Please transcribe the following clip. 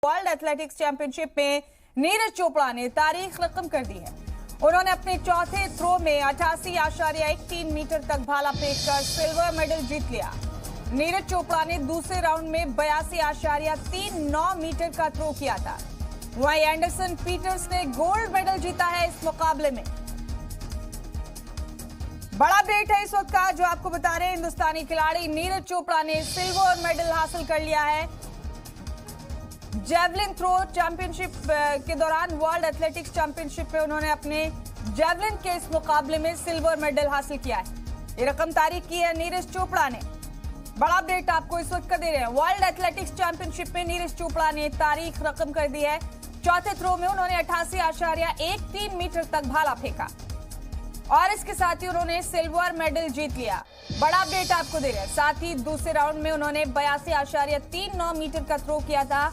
World athletics championship में नीरज चोपड़ा ने तारीख रकम कर दी है। उन्होंने अपने चौथे थ्रो में 88.13 मीटर तक भाला फेंककर सिल्वर मेडल जीत लिया। नीरज चोपड़ा ने दूसरे राउंड में 82.39 मीटर का थ्रो किया था। वहीं एंडरसन पीटर्स ने गोल्ड मेडल जीता है इस मुकाबले में। बड़ा अपडेट है इस वक्त का जो आपको बता रहे हैं। हिंदुस्तानी खिलाड़ी नीरज चोपड़ा ने सिल्वर मेडल हासिल कर लिया है। जेवलिन थ्रो चैंपियनशिप के दौरान वर्ल्ड एथलेटिक्स चैंपियनशिप में उन्होंने अपने जेवलिन के इस मुकाबले में सिल्वर मेडल हासिल किया है। ये रकम तारीख की है नीरज चोपड़ा ने। बड़ा अपडेट आपको इस वक्त का दे रहे हैं। वर्ल्ड एथलेटिक्स चैंपियनशिप में नीरज चोपड़ा ने तारीख रकम कर दी है। चौथे थ्रो में उन्होंने 88.13 मीटर तक भाला फेंका और इसके साथ ही उन्होंने सिल्वर मेडल जीत लिया। बड़ा अपडेट आपको दे रहे हैं। साथ ही दूसरे राउंड में उन्होंने 82.39 मीटर का थ्रो किया था